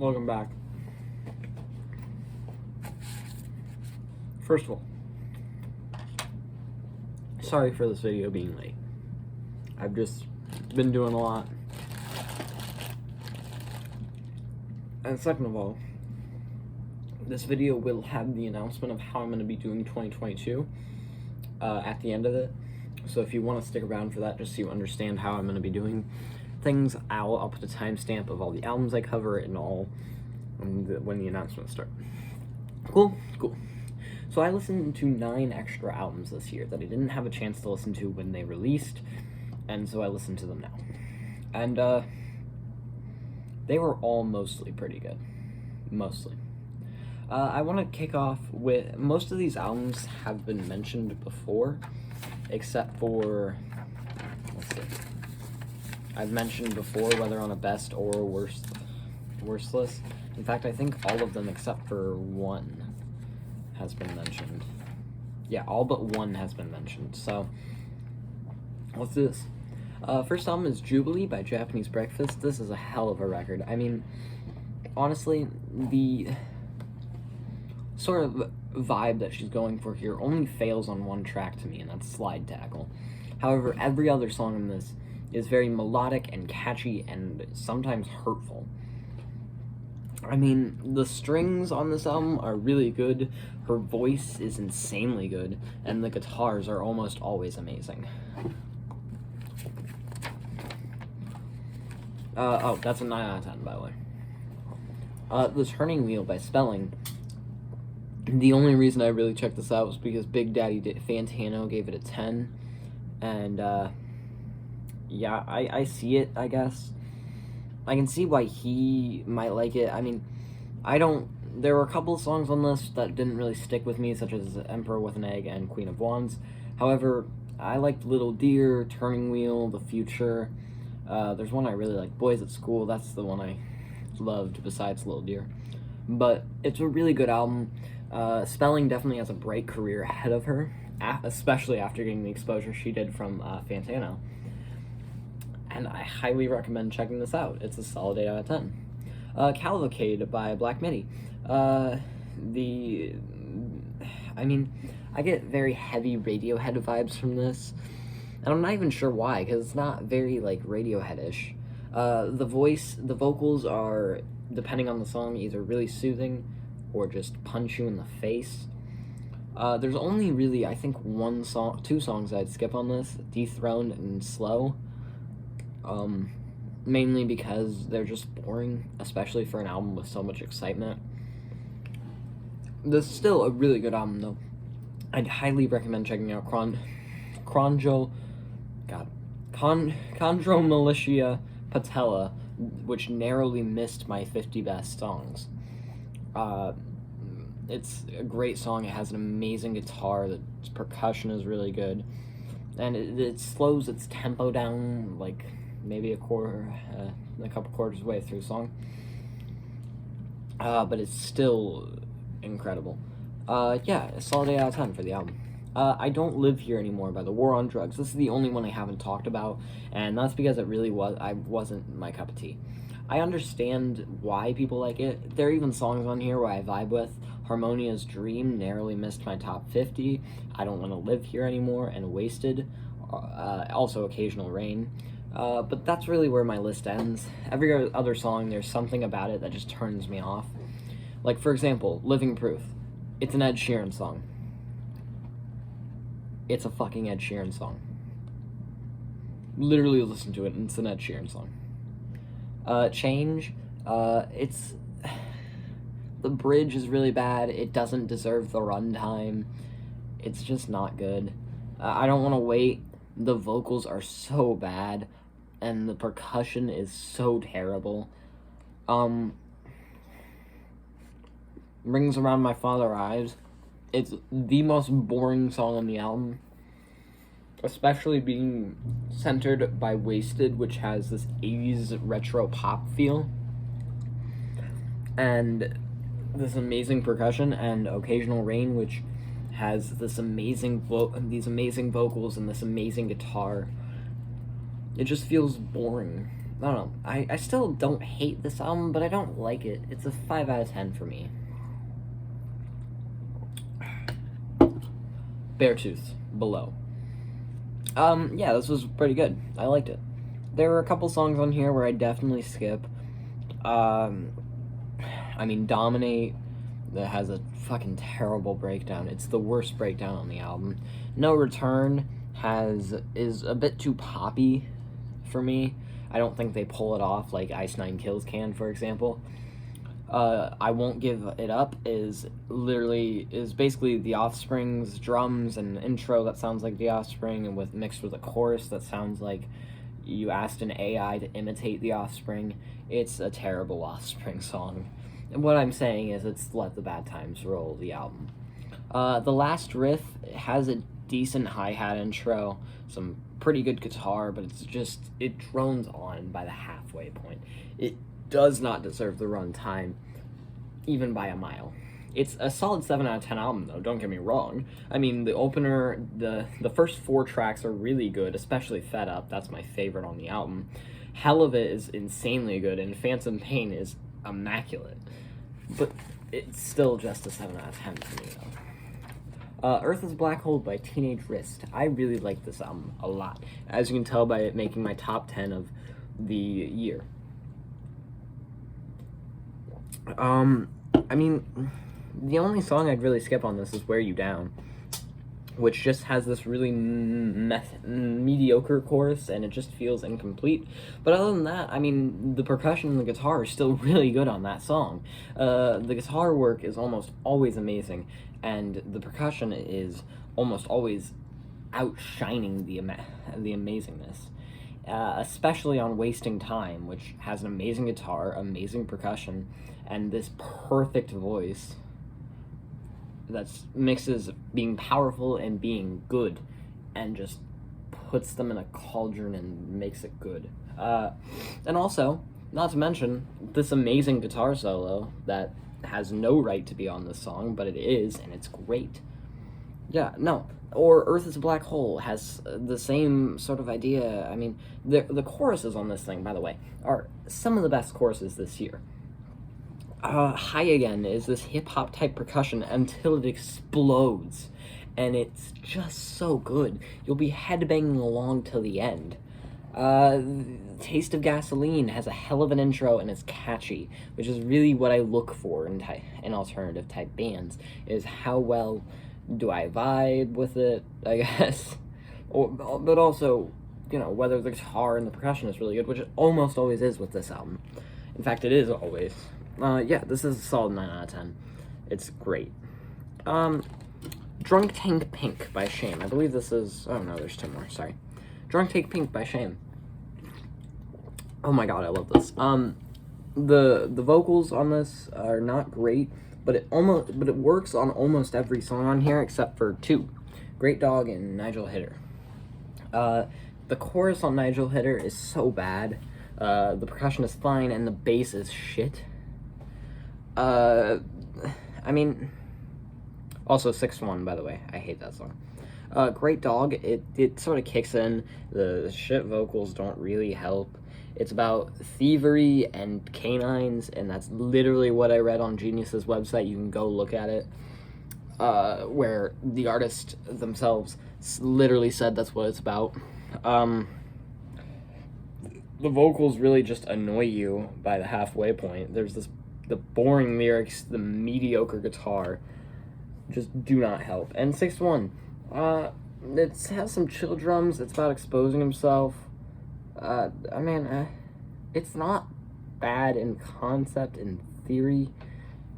Welcome back. First of all, sorry for this video being late. I've just been doing a lot. And second of all, this video will have the announcement of how I'm going to be doing 2022 at the end of it. So if you want to stick around for that, just so you understand how I'm going to be doing things, I'll put a timestamp of all the albums I cover and all when the announcements start. Cool? Cool. So I listened to 9 extra albums this year that I didn't have a chance to listen to when they released, and so I listened to them now. And they were all mostly pretty good. Mostly. I want to kick off with, most of these albums have been mentioned before, except for, let's see, I've mentioned before whether on a best or worst list. In fact, I think all of them except for one has been mentioned. Yeah, all but one has been mentioned, so let's do this. First album is Jubilee by Japanese Breakfast. This is a hell of a record. I mean, honestly, the sort of vibe that she's going for here only fails on one track to me, and that's Slide Tackle. However, every other song in this is very melodic and catchy and sometimes hurtful. I mean, the strings on this album are really good, her voice is insanely good, and the guitars are almost always amazing. Oh, that's a 9 out of 10, by the way. The Turning Wheel by Spelling. The only reason I really checked this out was because Big Daddy Fantano gave it a 10, and, yeah, I see it, I guess. I can see why he might like it. I mean, there were a couple of songs on this that didn't really stick with me, such as Emperor with an Egg and Queen of Wands. However, I liked Little Deer, Turning Wheel, The Future. There's one I really like, Boys at School. That's the one I loved besides Little Deer. But it's a really good album. Spelling definitely has a bright career ahead of her, especially after getting the exposure she did from Fantano. And I highly recommend checking this out. It's a solid 8 out of 10. Calvacade-Black MIDI. I mean, I get very heavy Radiohead vibes from this, and I'm not even sure why, because it's not very, like, Radiohead-ish. The vocals are, depending on the song, either really soothing or just punch you in the face. There's only really, I think, two songs I'd skip on this, Dethroned and Slow. Mainly because they're just boring, especially for an album with so much excitement. This is still a really good album, though. I'd highly recommend checking out Chondro Militia Patella, which narrowly missed my 50 best songs. It's a great song. It has an amazing guitar. The percussion is really good, and it slows its tempo down, like, maybe a couple quarters way through the song. But it's still incredible. Yeah, a solid 8 out of 10 for the album. I Don't Live Here Anymore by The War on Drugs. This is the only one I haven't talked about, and that's because it really wasn't my cup of tea. I understand why people like it. There are even songs on here where I vibe with. Harmonia's Dream narrowly missed my top 50. I Don't Want to Live Here Anymore and Wasted. Also Occasional Rain. But that's really where my list ends. Every other song, there's something about it that just turns me off. Like, for example, Living Proof. It's an Ed Sheeran song. It's a fucking Ed Sheeran song. Literally listen to it, and it's an Ed Sheeran song. Change. The bridge is really bad. It doesn't deserve the runtime. It's just not good. I Don't Want to Wait. The vocals are so bad, and the percussion is so terrible. Rings Around My Father's Eyes. It's the most boring song on the album, especially being centered by Wasted, which has this 80s retro pop feel, and this amazing percussion, and Occasional Rain, which has this these amazing vocals and this amazing guitar. It just feels boring. I don't know. I still don't hate this album, but I don't like it. It's a 5 out of 10 for me. Beartooth, Below. Yeah, this was pretty good. I liked it. There were a couple songs on here where I definitely skip. I mean, Dominate, that has a fucking terrible breakdown. It's the worst breakdown on the album. No Return is a bit too poppy for me. I don't think they pull it off like Ice Nine Kills can, for example. I Won't Give It Up is basically The Offspring's drums and intro that sounds like The Offspring, and mixed with a chorus that sounds like you asked an AI to imitate The Offspring. It's a terrible Offspring song. And what I'm saying is it's Let the Bad Times Roll, the album. The last riff has a decent hi-hat intro, some pretty good guitar, but it drones on by the halfway point. It does not deserve the runtime, even by a mile. It's a solid 7 out of 10 album, though, don't get me wrong. I mean, the opener, the first 4 tracks are really good, especially Fed Up, that's my favorite on the album. Hell of It is insanely good, and Phantom Pain is immaculate. But it's still just a 7 out of 10 for me, though. Earth is a Black Hole by Teenage Wrist. I really like this album a lot, as you can tell by it making my top 10 of the year. I mean, the only song I'd really skip on this is Wear You Down, which just has this really mediocre chorus, and it just feels incomplete. But other than that, I mean, the percussion and the guitar are still really good on that song. The guitar work is almost always amazing, and the percussion is almost always outshining the amazingness. Especially on Wasting Time, which has an amazing guitar, amazing percussion, and this perfect voice that mixes being powerful and being good, and just puts them in a cauldron and makes it good. And also, not to mention, this amazing guitar solo that has no right to be on this song, but it is, and it's great. Yeah, no. Or Earth is a Black Hole has the same sort of idea. I mean, the choruses on this thing, by the way, are some of the best choruses this year. High Again is this hip-hop type percussion until it explodes, and it's just so good. You'll be headbanging along till the end. Taste of Gasoline has a hell of an intro, and it's catchy, which is really what I look for in alternative type bands, is how well do I vibe with it, I guess. But also, you know, whether the guitar and the percussion is really good, which it almost always is with this album. In fact, it is always. Yeah, this is a solid 9 out of 10. It's great. Drunk Tank Pink by Shame. I believe this is... Oh, no, there's 2 more. Sorry. Drunk Tank Pink by Shame. Oh my god, I love this. The vocals on this are not great, but it works on almost every song on here except for 2. Great Dog and Nigel Hitter. The chorus on Nigel Hitter is so bad. The percussion is fine, and the bass is shit. I mean, also 6-1, by the way. I hate that song. Great Dog, it sort of kicks in. The shit vocals don't really help. It's about thievery and canines, and that's literally what I read on Genius's website. You can go look at it. Where the artist themselves literally said that's what it's about. The vocals really just annoy you by the halfway point. There's the boring lyrics, the mediocre guitar just do not help. And 6-1, it has some chill drums. It's about exposing himself. I mean, it's not bad in concept and theory.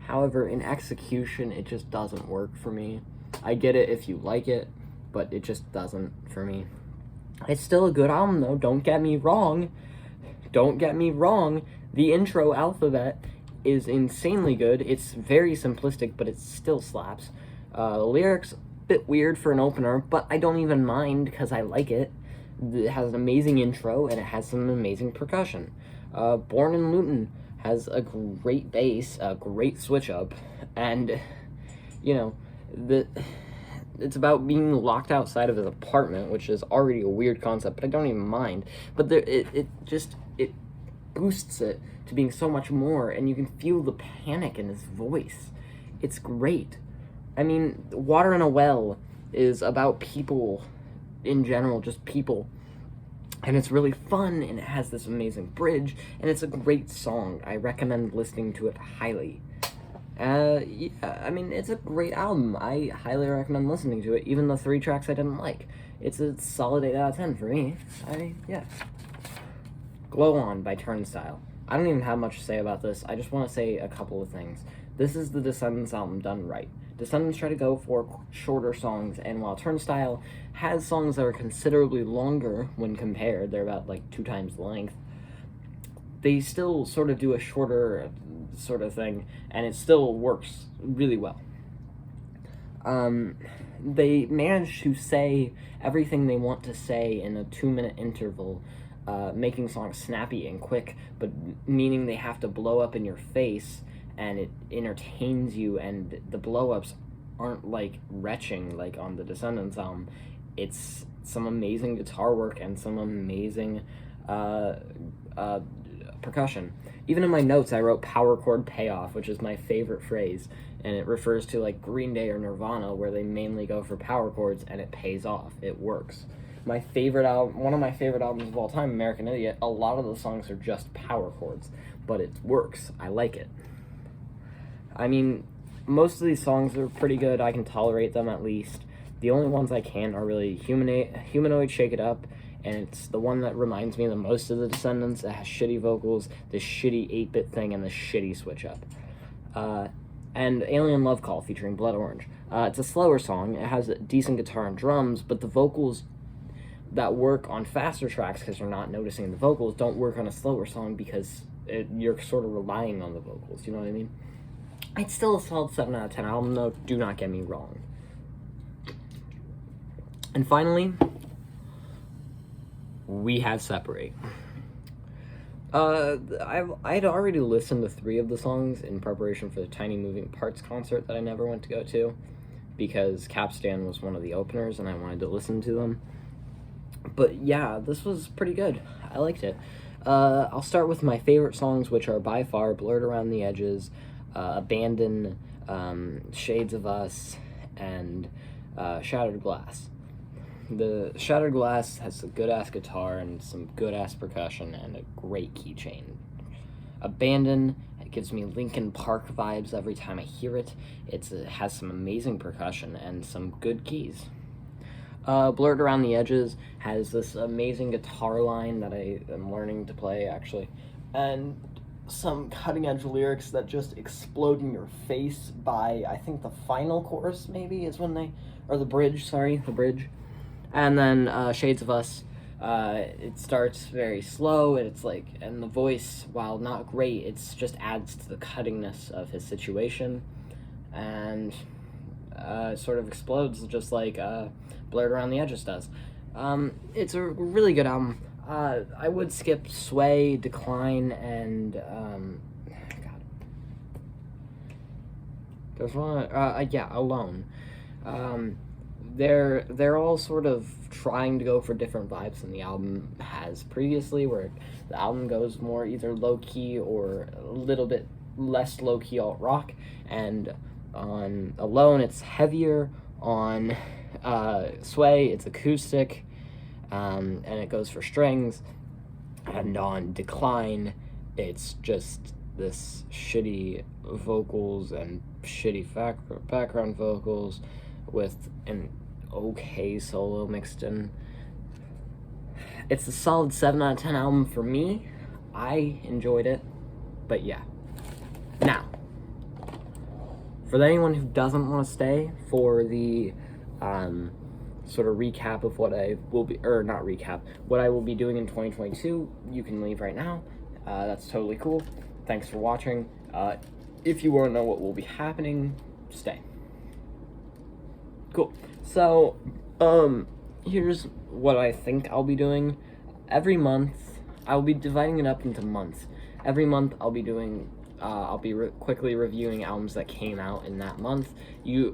However, in execution, it just doesn't work for me. I get it if you like it, but it just doesn't for me. It's still a good album, though. Don't get me wrong. Don't get me wrong. The intro alphabet is insanely good. It's very simplistic, but it still slaps. The lyrics, a bit weird for an opener, but I don't even mind because I like it. It has an amazing intro, and it has some amazing percussion. Born in Luton has a great bass, a great switch-up, and, you know, it's about being locked outside of his apartment, which is already a weird concept, but I don't even mind. But boosts it to being so much more, and you can feel the panic in his voice. It's great. I mean, Water in a Well is about people in general, just people. And it's really fun, and it has this amazing bridge, and it's a great song. I recommend listening to it highly. Yeah, I mean, it's a great album. I highly recommend listening to it, even the 3 tracks I didn't like. It's a solid 8 out of 10 for me. Yeah. Glow On by Turnstile. I don't even have much to say about this. I just want to say a couple of things. This is the Descendants album done right. Descendants try to go for shorter songs, and while Turnstile has songs that are considerably longer when compared, they're about like 2 times the length, they still sort of do a shorter sort of thing, and it still works really well. They manage to say everything they want to say in a 2-minute interval, making songs snappy and quick, but meaning they have to blow up in your face, and it entertains you, and the blow-ups aren't like retching like on the Descendants album. It's some amazing guitar work and some amazing percussion. Even in my notes I wrote power chord payoff, which is my favorite phrase, and it refers to like Green Day or Nirvana, where they mainly go for power chords and it pays off. It works. My favorite album, one of my favorite albums of all time, American Idiot, a lot of the songs are just power chords, but it works. I like it. I mean, most of these songs are pretty good. I can tolerate them at least. The only ones I can't are really Humanoid, Shake It Up, and it's the one that reminds me the most of the Descendants. It has shitty vocals, this shitty 8-bit thing, and the shitty switch up. And Alien Love Call featuring Blood Orange. It's a slower song. It has a decent guitar and drums, but the vocals that work on faster tracks, because you're not noticing the vocals, don't work on a slower song because you're sort of relying on the vocals, you know what I mean? It's still a solid 7 out of 10 album, though, do not get me wrong. And finally, we have Separate. I'd already listened to 3 of the songs in preparation for the Tiny Moving Parts concert that I never went to go to, because Capstan was one of the openers and I wanted to listen to them. But yeah, this was pretty good. I liked it. I'll start with my favorite songs, which are by far Blurred Around the Edges, Abandon, Shades of Us, and Shattered Glass. The Shattered Glass has a good-ass guitar and some good-ass percussion and a great keychain. Abandon, it gives me Linkin Park vibes every time I hear it. It has some amazing percussion and some good keys. Blurred Around the Edges has this amazing guitar line that I am learning to play, actually, and some cutting-edge lyrics that just explode in your face by, I think, the final chorus, maybe, is when they... or the bridge, sorry, the bridge. And then Shades of Us, it starts very slow, and it's like, and the voice, while not great, it's just adds to the cuttingness of his situation, and it sort of explodes just like Blurred Around the Edges does. It's a really good album. I would skip Sway, Decline, and God, there's one. Yeah, Alone. They're all sort of trying to go for different vibes than the album has previously, where the album goes more either low-key or a little bit less low-key alt-rock, and on Alone it's heavier, on Sway it's acoustic, and it goes for strings, and on Decline it's just this shitty vocals and shitty background vocals with an okay solo mixed in. It's a solid 7 out of 10 album for me. I enjoyed it, but yeah. Now, for anyone who doesn't want to stay for the sort of recap of what I will be, or not recap, what I will be doing in 2022, you can leave right now. That's totally cool. Thanks for watching. If you want to know what will be happening, stay. Cool. So, here's what I think I'll be doing. Every month, I'll be dividing it up into months. Every month, I'll be doing, I'll be quickly reviewing albums that came out in that month.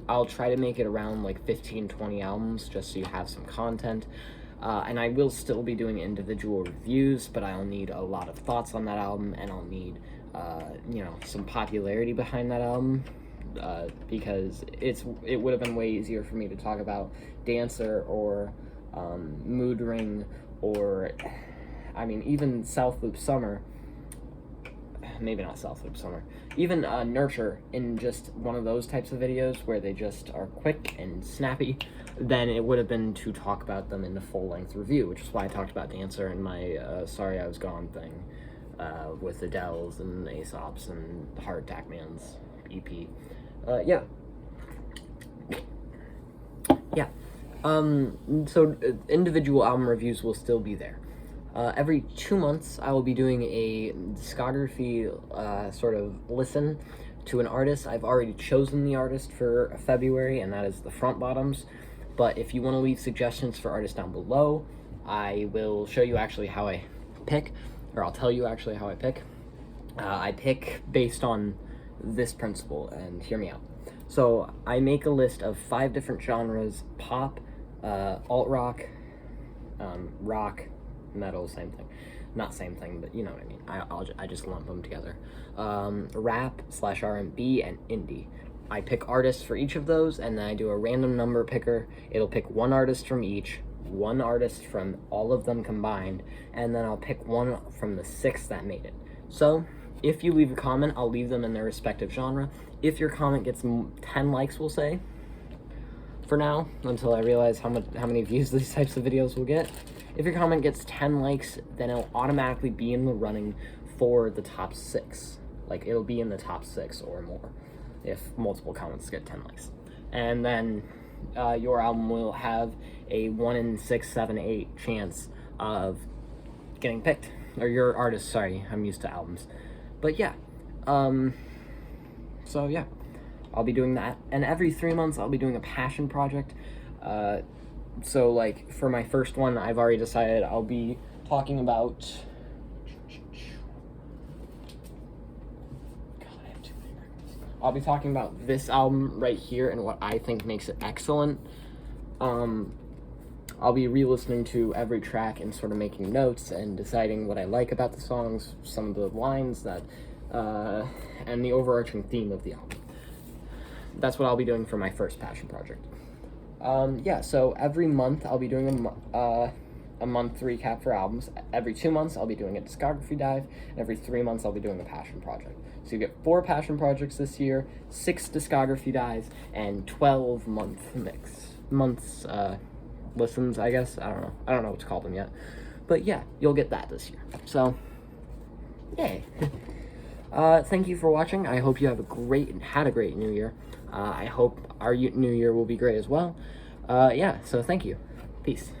I'll try to make it around like 15-20 albums, just so you have some content. And I will still be doing individual reviews, but I'll need a lot of thoughts on that album, and I'll need, you know, some popularity behind that album, because it would have been way easier for me to talk about Dancer or Mood Ring, or, I mean, even South Loop Summer. Maybe not South Loop Summer. Even Nurture, in just one of those types of videos where they just are quick and snappy, then it would have been to talk about them in a full-length review, which is why I talked about Dancer in my Sorry I Was Gone thing, with the Dells and Aesop's and the Heart Attack Man's EP. Yeah. So individual album reviews will still be there. Every 2 months, I will be doing a discography sort of listen to an artist. I've already chosen the artist for February, and that is the Front Bottoms. But if you want to leave suggestions for artists down below, I will show you actually how I pick, or I'll tell you actually how I pick. I pick based on this principle, and hear me out. So I make a list of 5 different genres: pop, alt-rock, rock, metal, same thing. Not same thing, but you know what I mean. I just lump them together. Rap / R&B and indie. I pick artists for each of those, and then I do a random number picker. It'll pick one artist from each, one artist from all of them combined, and then I'll pick one from the 6 that made it. So if you leave a comment, I'll leave them in their respective genre. If your comment gets 10 likes, we'll say, for now, until I realize how many views these types of videos will get. If your comment gets 10 likes, then it'll automatically be in the running for the top 6. Like, it'll be in the top 6 or more if multiple comments get 10 likes. And then your album will have a 1 in 6, 7, 8 chance of getting picked. Or your artist, sorry, I'm used to albums. But yeah, so yeah, I'll be doing that. And every 3 months, I'll be doing a passion project. So, like, for my first one, I've already decided I'll be talking about... God, I have too many records. I'll be talking about this album right here and what I think makes it excellent. I'll be re-listening to every track and sort of making notes and deciding what I like about the songs, some of the lines that, and the overarching theme of the album. That's what I'll be doing for my first passion project. Yeah, so every month I'll be doing a month recap for albums. Every 2 months I'll be doing a discography dive, and every 3 months I'll be doing a passion project. So you get 4 passion projects this year, 6 discography dives, and 12 months listens, I guess. I don't know what to call them yet. But yeah, you'll get that this year. So, yay. Thank you for watching. I hope you have had a great new year. I hope our new year will be great as well. Yeah, so thank you. Peace.